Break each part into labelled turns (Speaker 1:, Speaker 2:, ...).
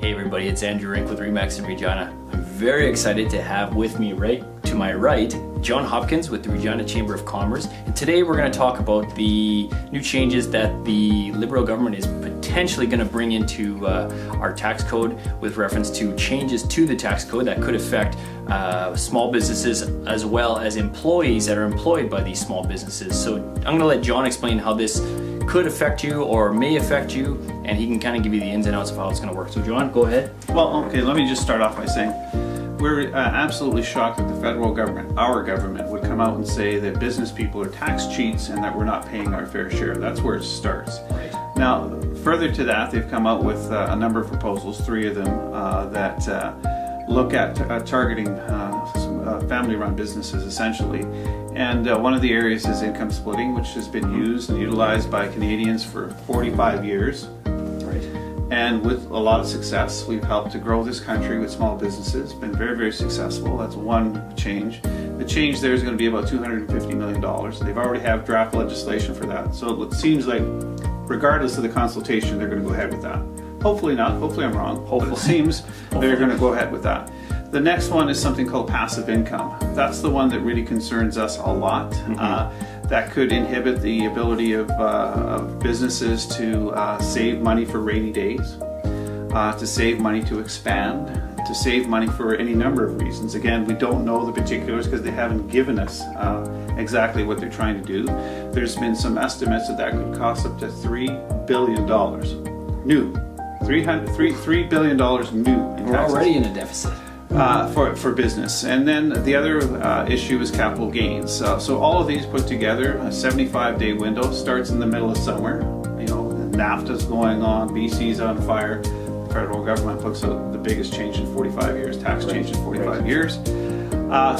Speaker 1: Hey everybody, it's Andrew Rink with RE/MAX in Regina. I'm very excited to have with me right to my right, John Hopkins with the Regina Chamber of Commerce. And today we're going to talk about the new changes that the Liberal government is potentially going to bring into our tax code with reference to changes to the tax code that could affect small businesses as well as employees that are employed by these small businesses. So I'm going to let John explain how this could affect you or may affect you, and he can kind of give you the ins and outs of how it's going to work. So John, go ahead.
Speaker 2: Well, okay, let me just start off by saying we're absolutely shocked that the federal government, our government, would come out and say that business people are tax cheats and that we're not paying our fair share. That's where it starts.
Speaker 1: Right.
Speaker 2: Now, further to that, they've come out with a number of proposals, 3 of them, that look at targeting family-run businesses, essentially. And one of the areas is income splitting, which has been used and utilized by Canadians for 45 years.
Speaker 1: Right.
Speaker 2: And with a lot of success, we've helped to grow this country with small businesses. Been very, very successful. That's one change. The change there is going to be about $250 million. They've already have draft legislation for that. So it seems like, regardless of the consultation, they're going to go ahead with that. Hopefully not. Hopefully I'm wrong.
Speaker 1: Hopefully.
Speaker 2: But it seems they're going to go ahead with that. The next one is something called passive income. That's the one that really concerns us a lot. That could inhibit the ability of businesses to save money for rainy days, to save money to expand, to save money for any number of reasons. Again, we don't know the particulars because they haven't given us exactly what they're trying to do. There's been some estimates that could cost up to $3 billion new. $3 billion new in taxes.
Speaker 1: We're already in a deficit.
Speaker 2: For business. And then the other issue is capital gains. So all of these put together, a 75-day window, starts in the middle of summer. You know, NAFTA's going on, BC's on fire. The federal government puts out the biggest change in 45 years, tax change in 45 years.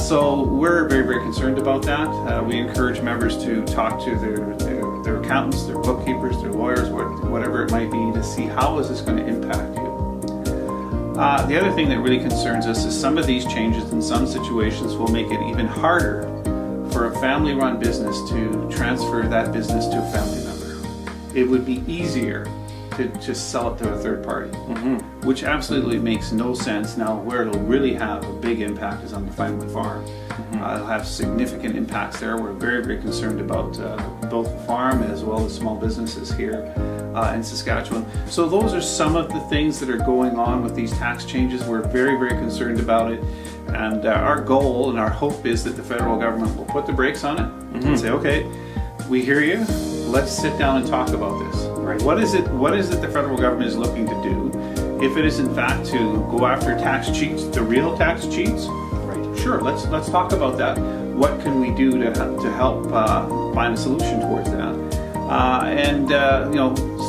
Speaker 2: So we're very, very concerned about that. We encourage members to talk to their accountants, their bookkeepers, their lawyers, whatever it might be, to see how is this going to impact you. The other thing that really concerns us is some of these changes in some situations will make it even harder for a family-run business to transfer that business to a family member. It would be easier to just sell it to a third party, which absolutely makes no sense. Now, where it'll really have a big impact is on the family farm. It'll have significant impacts there. We're very, very concerned about both the farm as well as small businesses here in Saskatchewan. So those are some of the things that are going on with these tax changes. We're very, very concerned about it. And our goal and our hope is that the federal government will put the brakes on it and say, okay, we hear you. Let's sit down and talk about this.
Speaker 1: Right.
Speaker 2: What is it the federal government is looking to do? If it is in fact to go after tax cheats, the real tax cheats, sure, let's talk about that. What can we do to help find a solution towards that? And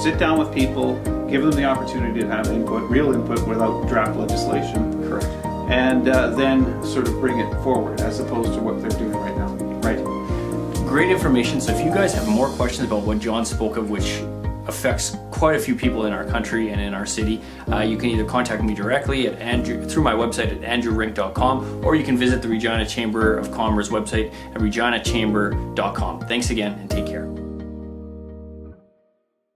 Speaker 2: sit down with people, give them the opportunity to have input, real input, without draft legislation.
Speaker 1: Correct.
Speaker 2: And then sort of bring it forward as opposed to what they're doing right now.
Speaker 1: Right. Great information. So if you guys have more questions about what John spoke of, which affects quite a few people in our country and in our city, you can either contact me directly through my website at andrewrink.com, or you can visit the Regina Chamber of Commerce website at reginachamber.com. Thanks again and take care.